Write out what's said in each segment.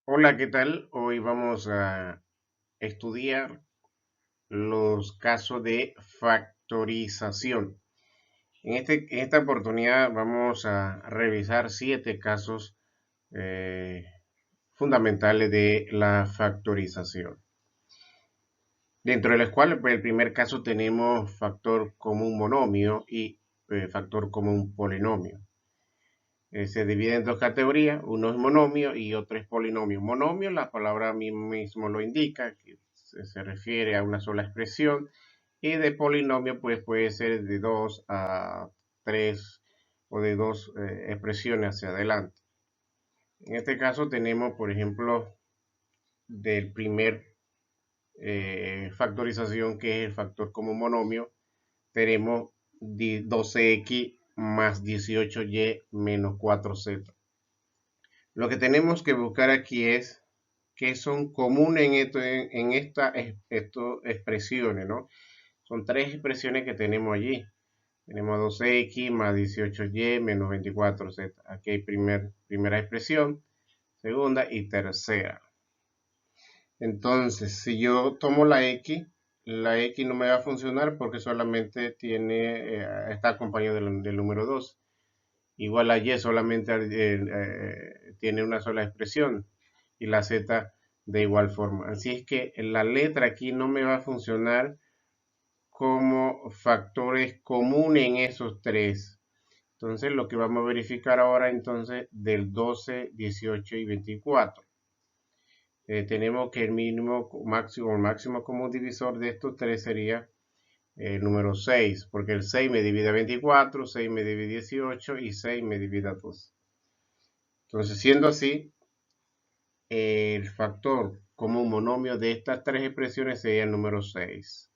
Hola, ¿qué tal? Hoy vamos a estudiar los casos de factorización. En esta oportunidad vamos a revisar 7 casos eh, fundamentales de la factorización, dentro de los cuales pues, el primer caso tenemos factor común monomio y factor común polinomio. Se divide en dos categorías, uno es monomio y otro es polinomio. Monomio, la palabra mismo lo indica, que se refiere a una sola expresión, y de polinomio pues puede ser de 2 a 3 o de dos expresiones hacia adelante. En este caso tenemos, por ejemplo, del primer factorización, que es el factor común monomio, tenemos 12x más 18y menos 4z. Lo que tenemos que buscar aquí es qué son comunes en estas expresiones, ¿no? Son tres expresiones que tenemos allí. Tenemos 12x más 18y menos 24z. Aquí hay primera expresión, segunda y tercera. Entonces, si yo tomo la x no me va a funcionar porque solamente está acompañado del número 2. Igual a y solamente tiene una sola expresión y la z de igual forma. Así es que la letra aquí no me va a funcionar como factores comunes en esos tres. Entonces lo que vamos a verificar ahora entonces del 12, 18 y 24. Tenemos que el máximo común divisor de estos tres sería el número 6, porque el 6 me divide a 24, 6 me divide 18 y 6 me divide a 2. Entonces, siendo así, el factor común monomio de estas tres expresiones sería el número 6.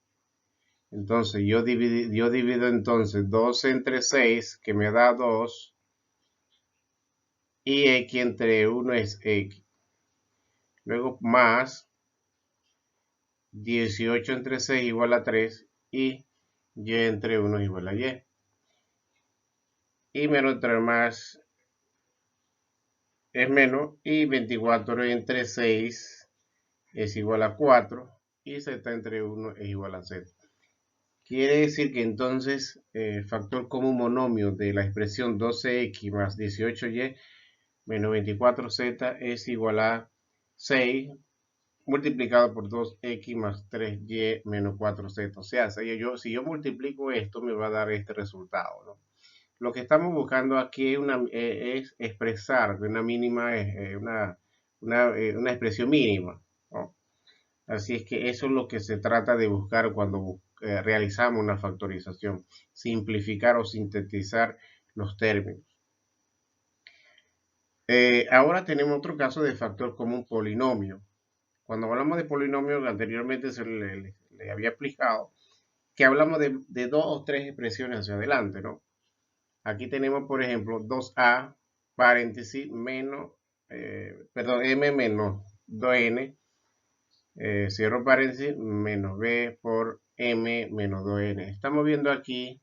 Entonces, yo divido entonces 12 entre 6, que me da 2, y x entre 1 es x. Luego, más 18 entre 6 igual a 3, y y entre 1 igual a y. Y menos 3 más es menos, y 24 entre 6 es igual a 4, y z entre 1 es igual a z. Quiere decir que entonces el factor común monomio de la expresión 12x más 18y menos 24z es igual a 6 multiplicado por 2x más 3y menos 4z. O sea, si yo multiplico esto me va a dar este resultado, ¿no? Lo que estamos buscando aquí es expresar una mínima, una expresión mínima, ¿no? Así es que eso es lo que se trata de buscar cuando realizamos una factorización, simplificar o sintetizar los términos. Ahora tenemos otro caso de factor común polinomio. Cuando hablamos de polinomio, anteriormente le había explicado que hablamos de dos o tres expresiones hacia adelante, ¿no? Aquí tenemos, por ejemplo, 2a paréntesis menos, m menos 2n, cierro paréntesis, menos b por m menos 2n. Estamos viendo aquí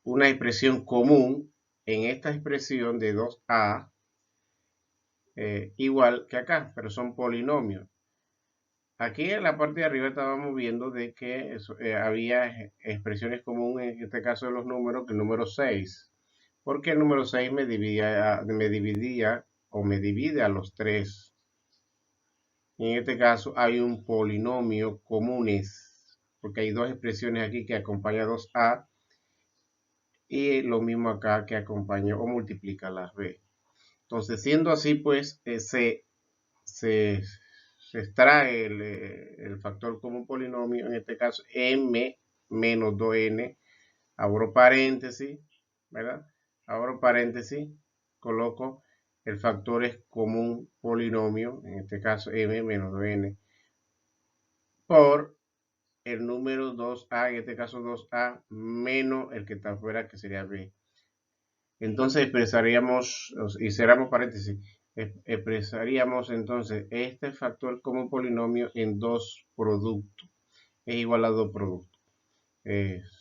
una expresión común en esta expresión de 2a, igual que acá, pero son polinomios. Aquí en la parte de arriba estábamos viendo de que había expresiones comunes, en este caso de los números, que el número 6, porque el número 6 me dividía o me divide a los 3. En este caso hay un polinomio comunes, porque hay dos expresiones aquí que acompañan 2a, y lo mismo acá que acompaña o multiplica las b. Entonces, siendo así, pues se, se extrae el factor común polinomio, en este caso m menos 2n, abro paréntesis, ¿verdad? Abro paréntesis, coloco el factor común polinomio, en este caso m menos 2n, por el número 2a, en este caso 2a, menos el que está afuera, que sería b. Entonces expresaríamos, y cerramos paréntesis, expresaríamos entonces este factor como polinomio en dos productos. Es igual a dos productos.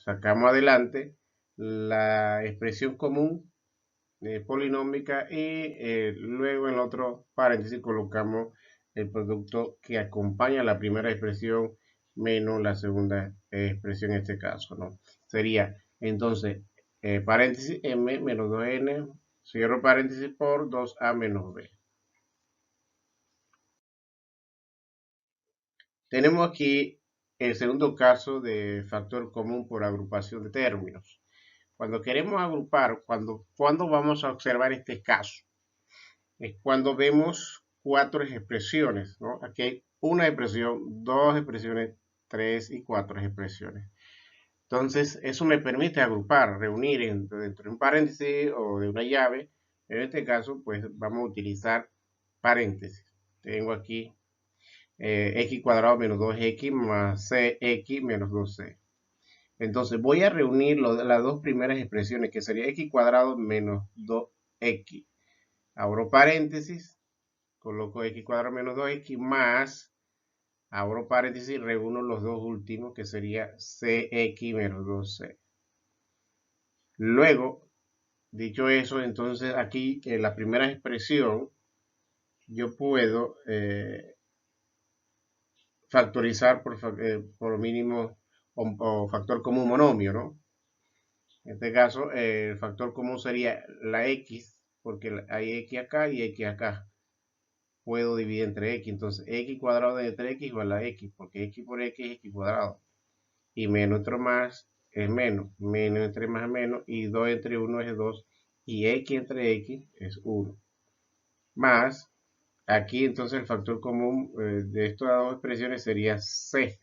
Sacamos adelante la expresión común polinómica y luego en el otro paréntesis colocamos el producto que acompaña la primera expresión menos la segunda expresión en este caso, ¿no? Sería entonces paréntesis m menos 2n, cierro paréntesis por 2a menos b. Tenemos aquí el segundo caso de factor común por agrupación de términos. Cuando queremos agrupar, cuando vamos a observar este caso, es cuando vemos cuatro expresiones, ¿no? Aquí hay una expresión, dos expresiones, tres y cuatro expresiones. Entonces, eso me permite agrupar, reunir dentro de un paréntesis o de una llave. En este caso, pues vamos a utilizar paréntesis. Tengo aquí x cuadrado menos 2x más cx menos 2c. Entonces voy a reunir las dos primeras expresiones, que sería x cuadrado menos 2x. Abro paréntesis, coloco x cuadrado menos 2x más, abro paréntesis y reúno los dos últimos, que sería cx menos 2c. Luego, dicho eso, entonces aquí en la primera expresión, yo puedo factorizar por mínimo o factor común monomio, ¿no? En este caso, el factor común sería la x, porque hay x acá y x acá. Puedo dividir entre x, entonces x cuadrado de entre x igual a x, porque x por x es x cuadrado. Y menos entre más es menos, menos entre más es menos, y 2 entre 1 es 2, y x entre x es 1. Más, aquí entonces el factor común de estas dos expresiones sería c,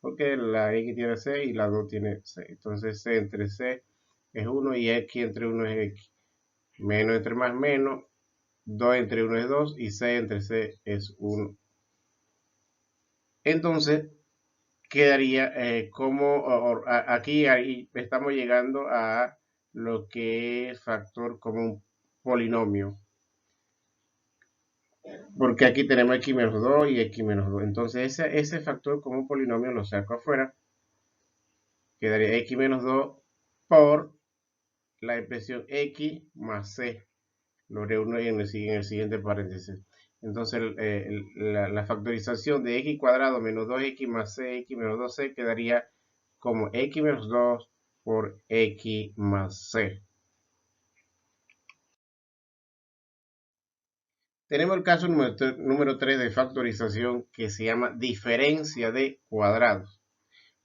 porque la x tiene c y la 2 tiene c. Entonces c entre c es 1 y x entre 1 es x. Menos entre más menos, 2 entre 1 es 2 y c entre c es 1. Entonces quedaría como aquí estamos llegando a lo que es factor común polinomio. Porque aquí tenemos x menos 2 y x menos 2. Entonces ese factor común polinomio lo saco afuera. Quedaría x menos 2 por la expresión x más c. Lo reúno en el siguiente paréntesis. Entonces la factorización de x cuadrado menos 2x más cx menos 2c quedaría como x menos 2 por x más c. Tenemos el caso número 3 de factorización que se llama diferencia de cuadrados.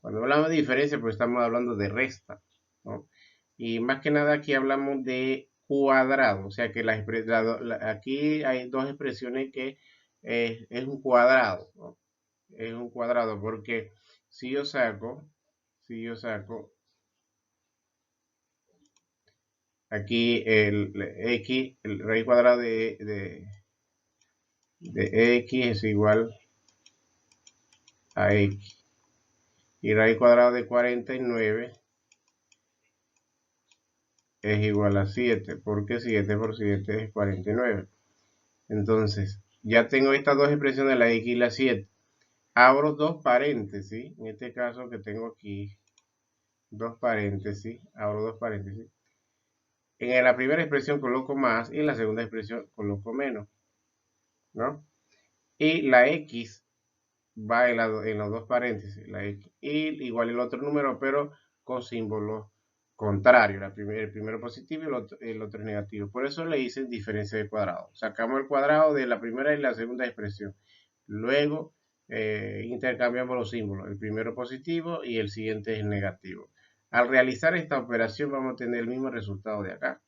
Cuando hablamos de diferencia, pues estamos hablando de resta, ¿no? Y más que nada aquí hablamos de cuadrado, o sea que aquí hay dos expresiones que es un cuadrado, ¿no? Es un cuadrado porque si yo saco aquí el x, el raíz cuadrada de x es igual a x y raíz cuadrada de 49 es igual a 7, porque 7 por 7 es 49. Entonces, ya tengo estas dos expresiones, la x y la 7. Abro dos paréntesis, en este caso que tengo aquí, dos paréntesis, abro dos paréntesis. En la primera expresión coloco más y en la segunda expresión coloco menos, ¿no? Y la x va en los dos paréntesis, la x, y igual el otro número, pero con símbolo contrario, el primero positivo y el otro negativo. Por eso le dicen diferencia de cuadrado. Sacamos el cuadrado de la primera y la segunda expresión. Luego intercambiamos los símbolos, el primero positivo y el siguiente es negativo. Al realizar esta operación vamos a tener el mismo resultado de acá,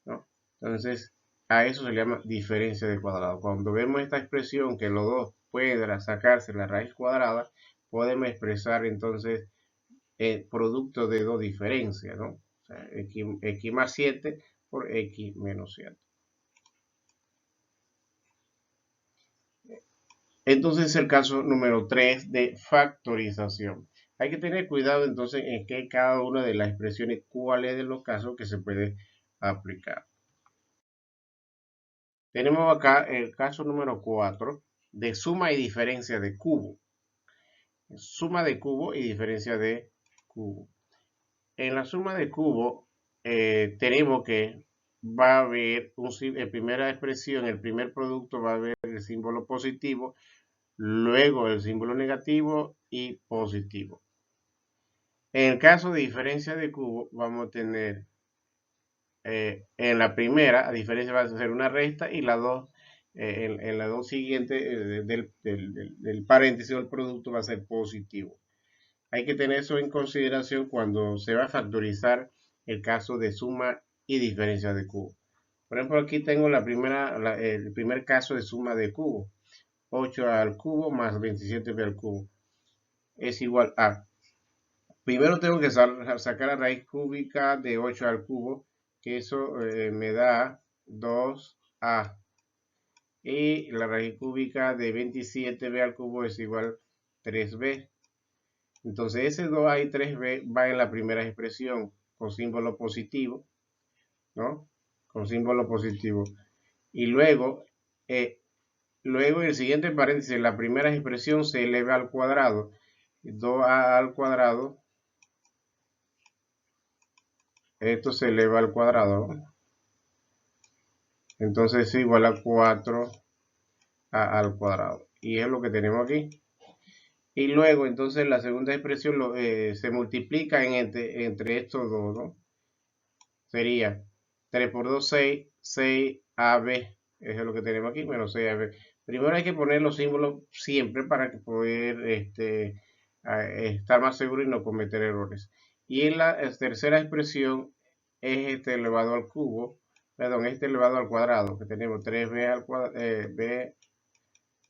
¿no? Entonces, a eso se le llama diferencia de cuadrado. Cuando vemos esta expresión que los dos pueden sacarse la raíz cuadrada, podemos expresar entonces el producto de dos diferencias, ¿no? O sea, x más 7 por x menos 7. Entonces el caso número 3 de factorización. Hay que tener cuidado entonces en que cada una de las expresiones, cuáles de los casos que se puede aplicar. Tenemos acá el caso número 4 de suma y diferencia de cubo. Suma de cubo y diferencia de cubo. En la suma de cubo tenemos que va a haber en primera expresión, el primer producto va a haber el símbolo positivo, luego el símbolo negativo y positivo. En el caso de diferencia de cubo, vamos a tener en la primera, a diferencia va a ser una resta y la dos, en la dos siguiente del paréntesis o el producto va a ser positivo. Hay que tener eso en consideración cuando se va a factorizar el caso de suma y diferencia de cubo. Por ejemplo, aquí tengo el primer caso de suma de cubo. 8 al cubo más 27b al cubo es igual a. Primero tengo que sacar la raíz cúbica de 8 al cubo, que eso me da 2a. Y la raíz cúbica de 27b al cubo es igual a 3b. Entonces ese 2a y 3b va en la primera expresión con símbolo positivo, ¿no? Con símbolo positivo. Y luego en el siguiente paréntesis, la primera expresión se eleva al cuadrado. 2a al cuadrado, esto se eleva al cuadrado, ¿no? Entonces es igual a 4a al cuadrado. Y es lo que tenemos aquí. Y luego entonces la segunda expresión se multiplica entre estos dos, ¿no? Sería 3 por 2, 6, 6ab. Eso es lo que tenemos aquí, menos 6ab. Primero hay que poner los símbolos siempre para poder estar más seguro y no cometer errores. Y en la tercera expresión es este elevado al cubo, perdón, este elevado al cuadrado, que tenemos 3b al cuadrado, b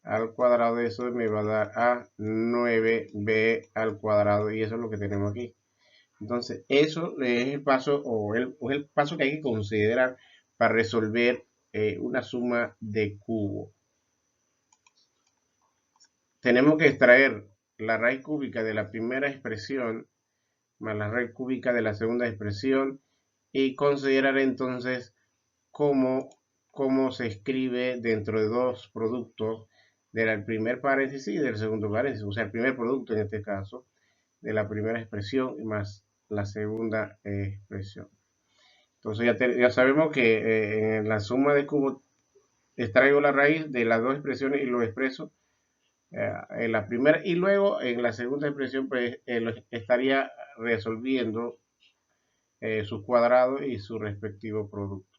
al cuadrado, eso me va a dar a 9b al cuadrado, y eso es lo que tenemos aquí. Entonces, eso es el paso o el paso que hay que considerar para resolver una suma de cubo. Tenemos que extraer la raíz cúbica de la primera expresión más la raíz cúbica de la segunda expresión y considerar entonces cómo se escribe dentro de dos productos del primer paréntesis y del segundo paréntesis, o sea, el primer producto en este caso, de la primera expresión más la segunda expresión. Entonces ya sabemos que en la suma de cubos extraigo la raíz de las dos expresiones y lo expreso en la primera, y luego en la segunda expresión pues estaría resolviendo sus cuadrados y su respectivo producto.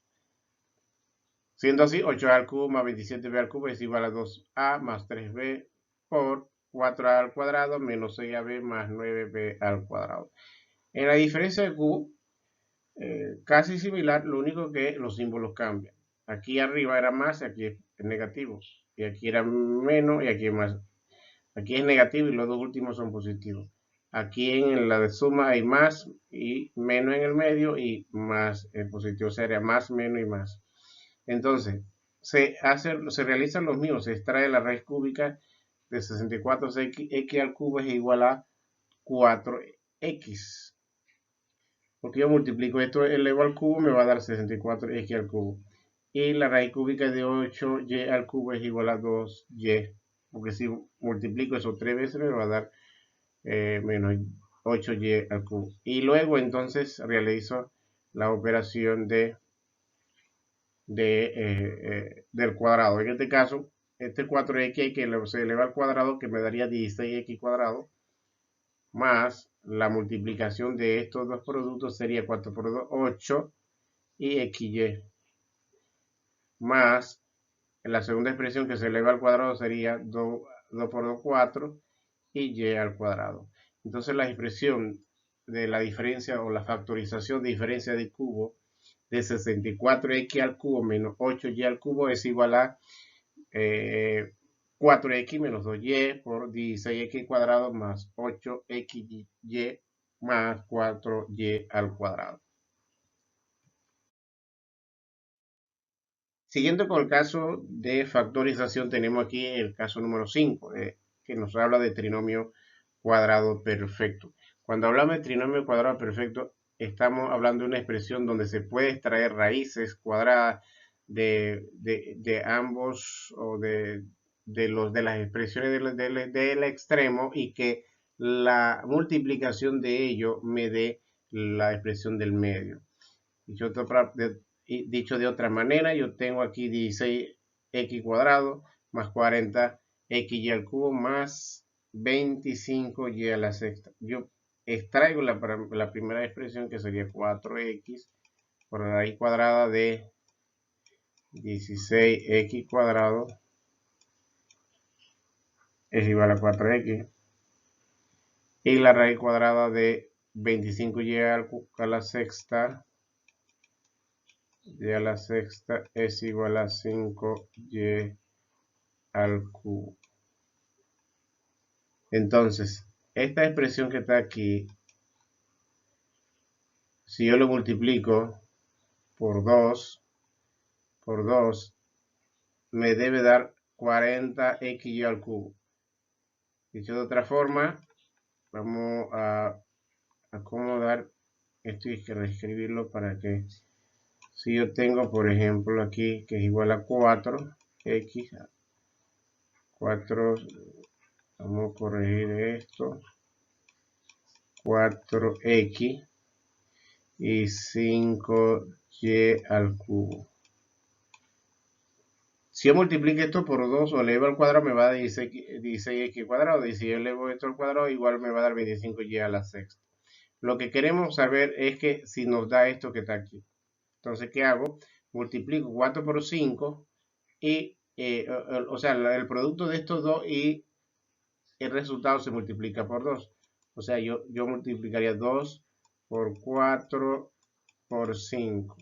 Siendo así, 8a al cubo más 27b al cubo es igual a 2a más 3b por 4a al cuadrado menos 6ab más 9b al cuadrado. En la diferencia de cubo, casi similar, lo único que los símbolos cambian. Aquí arriba era más y aquí es negativo. Y aquí era menos y aquí es más. Aquí es negativo y los dos últimos son positivos. Aquí en la de suma hay más y menos en el medio y más positivo. Sería más, menos y más. Entonces, se realizan los mismos. Se extrae la raíz cúbica de 64x al cubo es igual a 4x. Porque yo multiplico esto elevado al cubo, me va a dar 64x al cubo. Y la raíz cúbica de 8y al cubo es igual a 2y. Porque si multiplico eso 3 veces me va a dar menos 8y al cubo. Y luego entonces realizo la operación del cuadrado. En este caso, este 4x que se eleva al cuadrado, que me daría 16x cuadrado, más la multiplicación de estos dos productos sería 4 por 2, 8 y xy, más la segunda expresión que se eleva al cuadrado sería 2 por 2, 4 y y al cuadrado. Entonces la expresión de la diferencia o la factorización de diferencia de cubo de 64x al cubo menos 8y al cubo es igual a 4x menos 2y por 16x cuadrado más 8xy más 4y al cuadrado. Siguiendo con el caso de factorización, tenemos aquí el caso número 5, que nos habla de trinomio cuadrado perfecto. Cuando hablamos de trinomio cuadrado perfecto, estamos hablando de una expresión donde se puede extraer raíces cuadradas de ambos o de las expresiones del extremo y que la multiplicación de ello me dé la expresión del medio. Dicho y dicho de otra manera, yo tengo aquí 16x cuadrado más 40xy al cubo más 25y a la sexta. Yo extraigo la primera expresión, que sería 4x por la raíz cuadrada de 16x cuadrado es igual a 4x, y la raíz cuadrada de 25y a la sexta es igual a 5y al cubo. Entonces, esta expresión que está aquí, si yo lo multiplico por 2, me debe dar 40xy al cubo. Dicho de otra forma, vamos a acomodar esto y reescribirlo para que, si yo tengo, por ejemplo, aquí que es igual a 4x, 4, vamos a corregir esto, 4x y 5y al cubo. Si yo multiplico esto por 2 o elevo al cuadrado, me va a dar 16x cuadrado, y si yo elevo esto al cuadrado, igual me va a dar 25y a la sexta. Lo que queremos saber es que si nos da esto que está aquí. Entonces, ¿qué hago? Multiplico 4 por 5 y, o sea, el producto de estos dos y el resultado se multiplica por 2. O sea, yo multiplicaría 2 por 4 por 5.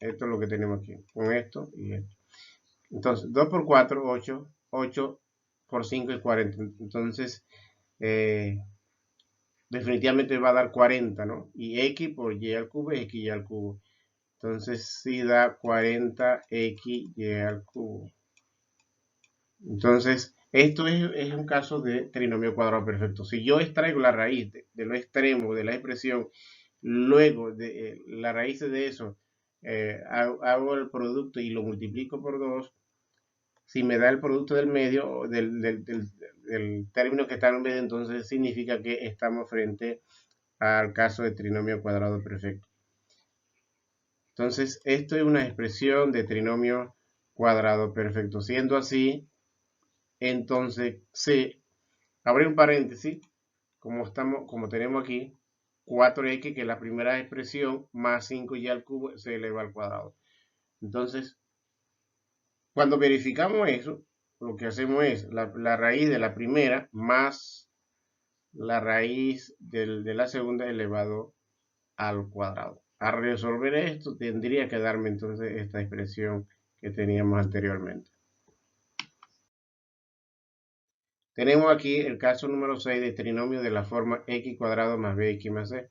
Esto es lo que tenemos aquí, con esto y esto. Entonces, 2 por 4, 8. 8 por 5 es 40. Entonces, definitivamente va a dar 40, ¿no? Y x por y al cubo es xy al cubo. Entonces, sí da 40xy al cubo. Entonces, esto es un caso de trinomio cuadrado perfecto. Si yo extraigo la raíz de lo extremo de la expresión, luego de la raíz de eso, hago el producto y lo multiplico por 2, si me da el producto del medio, del término que está en medio, entonces significa que estamos frente al caso de trinomio cuadrado perfecto. Entonces, esto es una expresión de trinomio cuadrado perfecto. Siendo así, entonces se abre un paréntesis, como tenemos aquí, 4x, que es la primera expresión, más 5y al cubo se eleva al cuadrado. Entonces, cuando verificamos eso, lo que hacemos es la raíz de la primera más la raíz de la segunda elevado al cuadrado. Al resolver esto, tendría que darme entonces esta expresión que teníamos anteriormente. Tenemos aquí el caso número 6 de trinomio de la forma x cuadrado más bx más c.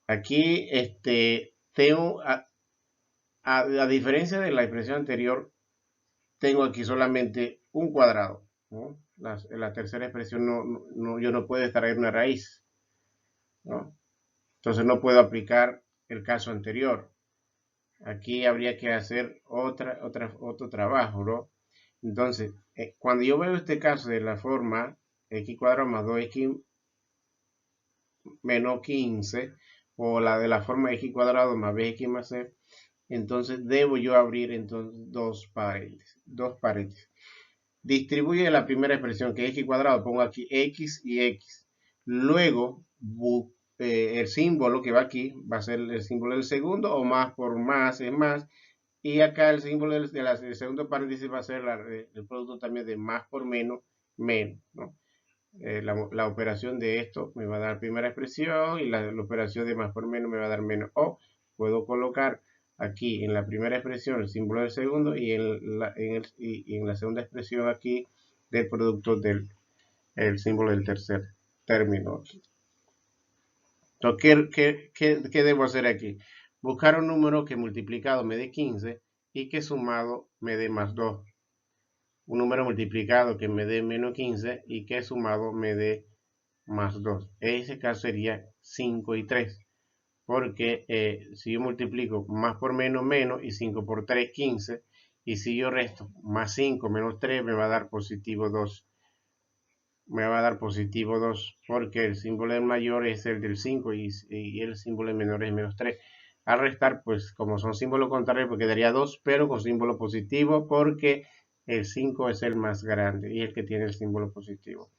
Aquí tengo, a diferencia de la expresión anterior, tengo aquí solamente un cuadrado, ¿no? La tercera expresión yo no puedo extraer una raíz, ¿no? Entonces no puedo aplicar el caso anterior. Aquí habría que hacer otro trabajo, ¿no? Entonces, cuando yo veo este caso de la forma x cuadrado más 2x menos 15, o la de la forma x cuadrado más bx más c, entonces debo yo abrir entonces dos paréntesis. Distribuye la primera expresión, que es x cuadrado, pongo aquí x y x. Luego, el símbolo que va aquí va a ser el símbolo del segundo, o más por más es más. Y acá el símbolo del segundo paréntesis va a ser el producto también de más por menos, menos, ¿no? La operación de esto me va a dar primera expresión, y la operación de más por menos me va a dar menos. O puedo colocar aquí en la primera expresión el símbolo del segundo, y en la segunda expresión aquí del producto del símbolo del tercer término. Entonces, ¿qué debo hacer aquí? Buscar un número que multiplicado me dé 15 y que sumado me dé más 2. Un número multiplicado que me dé menos 15 y que sumado me dé más 2. En ese caso sería 5 y 3. Porque si yo multiplico más por menos, menos, y 5 por 3, 15. Y si yo resto más 5 menos 3, me va a dar positivo 2. Me va a dar positivo 2, porque el símbolo del mayor es el del 5 y el símbolo del menor es menos 3. Al restar, pues como son símbolos contrarios, pues quedaría 2, pero con símbolo positivo, porque el 5 es el más grande y el que tiene el símbolo positivo.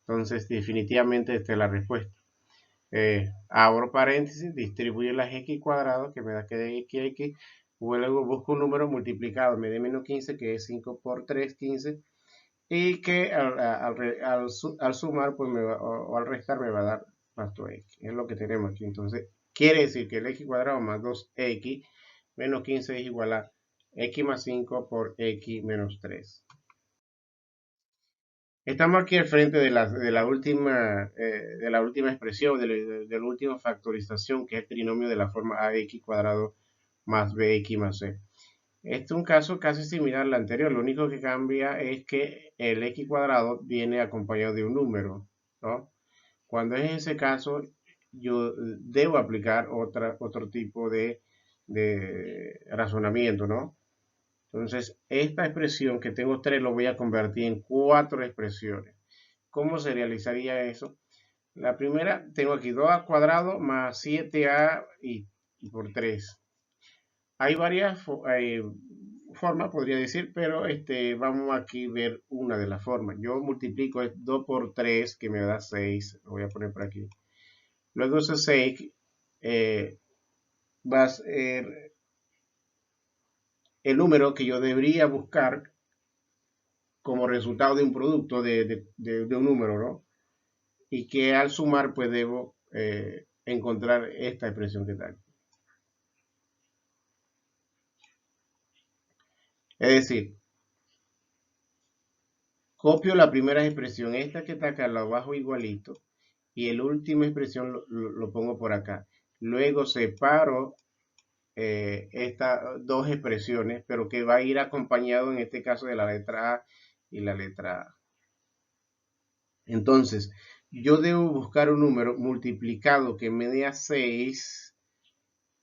Entonces, definitivamente esta es la respuesta. Abro paréntesis, distribuyo las x cuadrados, que me da que de x, luego busco un número multiplicado, me dé menos 15, que es 5 por 3, 15, y que al sumar, pues o al restar, me va a dar más 2x. Es lo que tenemos aquí. Entonces, quiere decir que el x cuadrado más 2x menos 15 es igual a x más 5 por x menos 3. Estamos aquí al frente de la última expresión, de la última factorización, que es el trinomio de la forma ax cuadrado más bx más c. Este es un caso casi similar al anterior. Lo único que cambia es que el x cuadrado viene acompañado de un número, ¿no? Cuando es ese caso, yo debo aplicar otro tipo de razonamiento, ¿no? Entonces, esta expresión que tengo 3 lo voy a convertir en 4 expresiones. ¿Cómo se realizaría eso? La primera, tengo aquí 2a cuadrado más 7a y por 3. Hay varias formas, podría decir, pero vamos aquí a ver una de las formas. Yo multiplico 2 por 3, que me da 6. Lo voy a poner por aquí. Luego ese 6 va a ser el número que yo debería buscar como resultado de un producto de un número, ¿no? Y que al sumar, pues debo encontrar esta expresión que está aquí. Es decir, copio la primera expresión, esta que está acá, la bajo igualito, y la última expresión lo pongo por acá. Luego separo estas dos expresiones, pero que va a ir acompañado en este caso de la letra A y la letra A. Entonces, yo debo buscar un número multiplicado que me dé a 6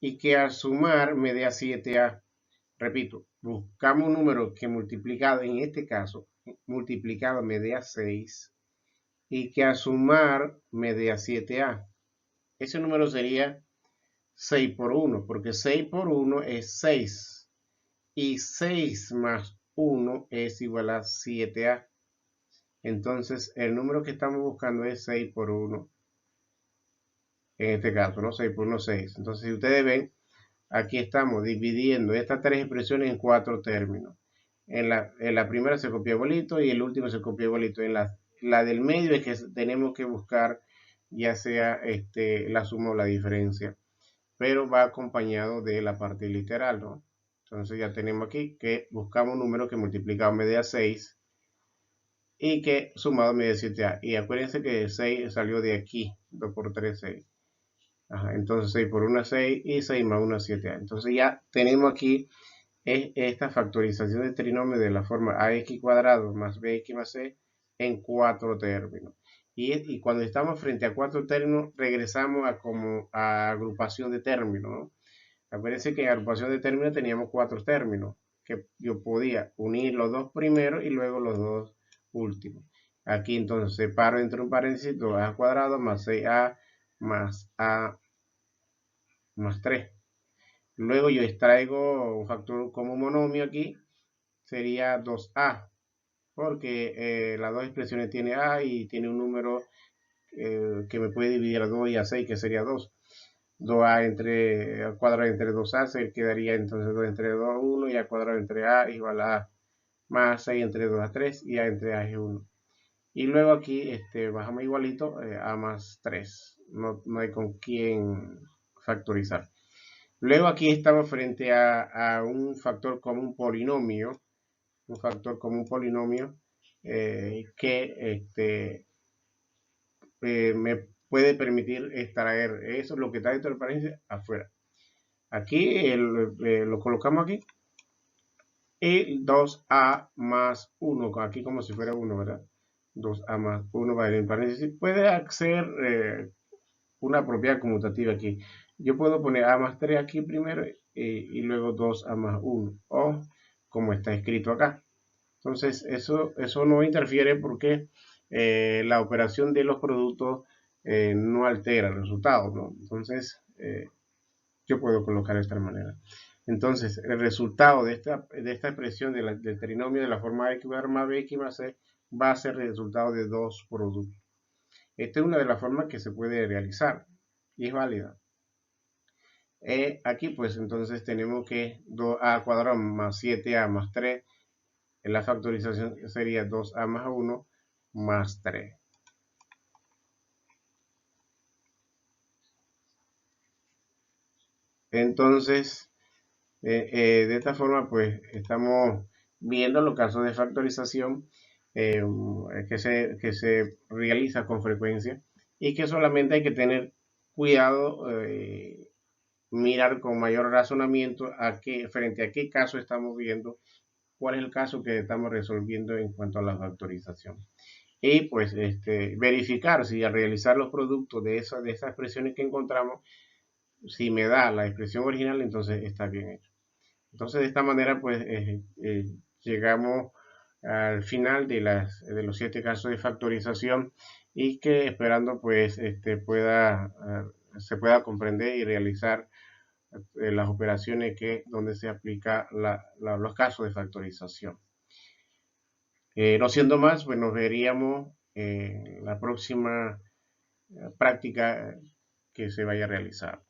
y que al sumar me dé a 7a. Repito, buscamos un número que multiplicado, en este caso, multiplicado me dé a 6 y que al sumar me dé a 7a. Ese número sería 6 por 1, porque 6 por 1 es 6 y 6 más 1 es igual a 7a. Entonces, el número que estamos buscando es 6 por 1. En este caso, ¿no? 6 por 1, 6. Entonces, si ustedes ven, aquí estamos dividiendo estas tres expresiones en 4 términos. En la primera se copia igualito y el último se copia igualito. En la del medio es que tenemos que buscar ya sea la suma o la diferencia, pero va acompañado de la parte literal, ¿no? Entonces ya tenemos aquí que buscamos un número que multiplicado me dé a 6 y que sumado me dé 7a. Y acuérdense que 6 salió de aquí, 2 por 3, 6. Ajá, entonces 6 por 1 es 6 y 6 más 1 es 7a. Entonces ya tenemos aquí esta factorización de trinomio de la forma ax cuadrado más bx más c en 4 términos. Y cuando estamos frente a 4 términos, regresamos a agrupación de términos, ¿no? Acuérdense que en agrupación de términos teníamos 4 términos, que yo podía unir los dos primeros y luego los dos últimos. Aquí entonces separo entre un paréntesis 2a cuadrado más 6a más a más 3. Luego yo extraigo un factor como monomio aquí, sería 2a, porque las dos expresiones tiene a y tiene un número que me puede dividir a 2 y a 6, que sería 2. 2a al cuadrado entre 2a, se quedaría entonces 2 entre 2, 1, y al cuadrado entre a igual a más 6 entre 2 a 3, y a entre a es 1. Y luego aquí bajamos igualito a más 3. No hay con quién factorizar. Luego aquí estamos frente a un factor como un polinomio, que me puede permitir extraer eso, lo que está dentro del paréntesis, afuera. Aquí lo colocamos aquí. Y 2a más 1, aquí como si fuera 1, ¿verdad? 2a más 1 va en el paréntesis. Puede ser una propiedad conmutativa aquí. Yo puedo poner a más 3 aquí primero y luego 2a más 1, o como está escrito acá. Entonces, eso no interfiere porque la operación de los productos no altera el resultado, ¿no? Entonces, yo puedo colocar de esta manera. Entonces, el resultado de esta expresión del trinomio de la forma x más b x más c va a ser el resultado de dos productos. Esta es una de las formas que se puede realizar y es válida. Aquí pues entonces tenemos que 2a cuadrado más 7a más 3, en la factorización sería 2a más 1 más 3. Entonces, de esta forma pues estamos viendo los casos de factorización que se realiza con frecuencia y que solamente hay que tener cuidado, mirar con mayor razonamiento frente a qué caso estamos viendo, cuál es el caso que estamos resolviendo en cuanto a la factorización. Y pues verificar si al realizar los productos de esas expresiones que encontramos, si me da la expresión original, entonces está bien hecho. Entonces de esta manera pues llegamos al final de los 7 casos de factorización y que esperando pues se pueda comprender y realizar las operaciones donde se aplica los casos de factorización. No siendo más, pues nos veríamos en la próxima práctica que se vaya a realizar.